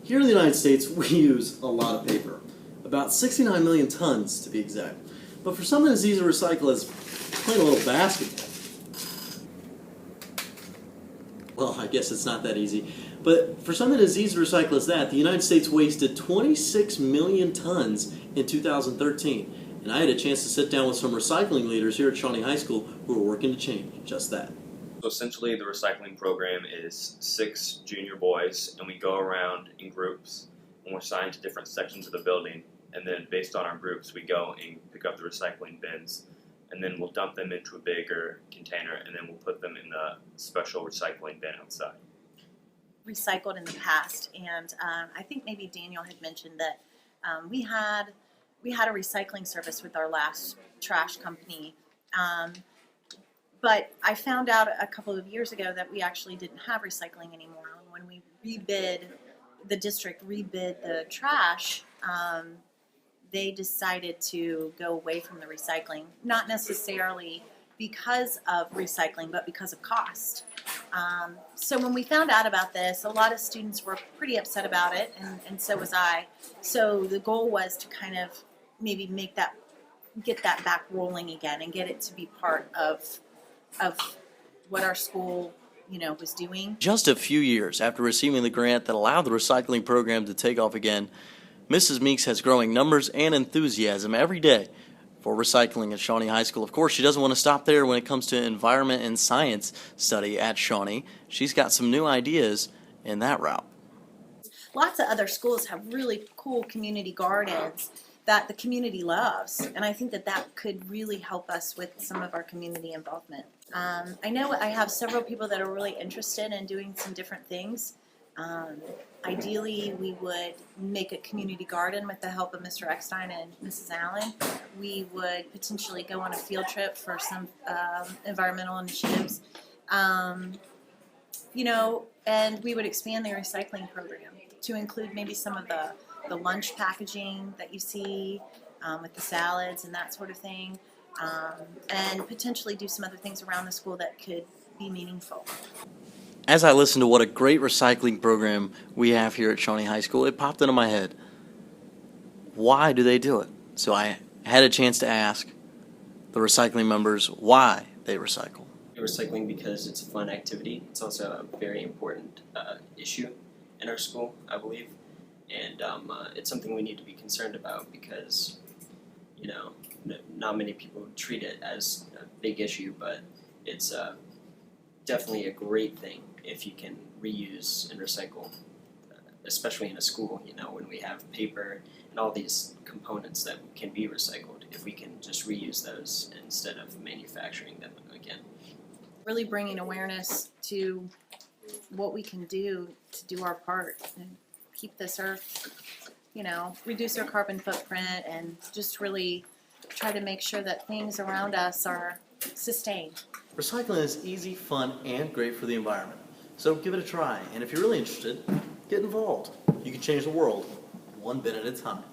Here in the United States, we use a lot of paper, about 69 million tons to be exact. But for something as easy to recycle as playing a little basketball, well, I guess it's not that easy. But for something as easy to recycle as that, the United States wasted 26 million tons in 2013. And I had a chance to sit down with some recycling leaders here at Shawnee High School who are working to change just that. So essentially the recycling program is 6 junior boys, and we go around in groups and we're assigned to different sections of the building, and then based on our groups we go and pick up the recycling bins, and then we'll dump them into a bigger container, and then we'll put them in the special recycling bin outside. Recycled in the past, and I think maybe Daniel had mentioned that we had a recycling service with our last trash company. But I found out a couple of years ago that we actually didn't have recycling anymore. When we the district rebid the trash, they decided to go away from the recycling, not necessarily because of recycling, but because of cost. So when we found out about this, a lot of students were pretty upset about it, and so was I. So the goal was to kind of maybe get that back rolling again and get it to be part of what our school, was doing. Just a few years after receiving the grant that allowed the recycling program to take off again, Mrs. Meeks has growing numbers and enthusiasm every day for recycling at Shawnee High School. Of course, she doesn't want to stop there when it comes to environment and science study at Shawnee. She's got some new ideas in that route. Lots of other schools have really cool community gardens that the community loves, and I think that could really help us with some of our community involvement. I know I have several people that are really interested in doing some different things. Ideally, we would make a community garden with the help of Mr. Eckstein and Mrs. Allen. We would potentially go on a field trip for some environmental initiatives. And we would expand the recycling program to include maybe some of the lunch packaging that you see with the salads and that sort of thing, and potentially do some other things around the school that could be meaningful. As I listened to what a great recycling program we have here at Shawnee High School, it popped into my head. Why do they do it? So I had a chance to ask the recycling members why they recycle. Recycling because it's a fun activity. It's also a very important issue in our school, I believe. And it's something we need to be concerned about because, not many people treat it as a big issue, but it's definitely a great thing if you can reuse and recycle, especially in a school, when we have paper and all these components that can be recycled, if we can just reuse those instead of manufacturing them again. Really bringing awareness to what we can do to do our part and keep this earth, reduce our carbon footprint, and just really try to make sure that things around us are sustained. Recycling is easy, fun, and great for the environment. So give it a try, and if you're really interested, get involved. You can change the world one bit at a time.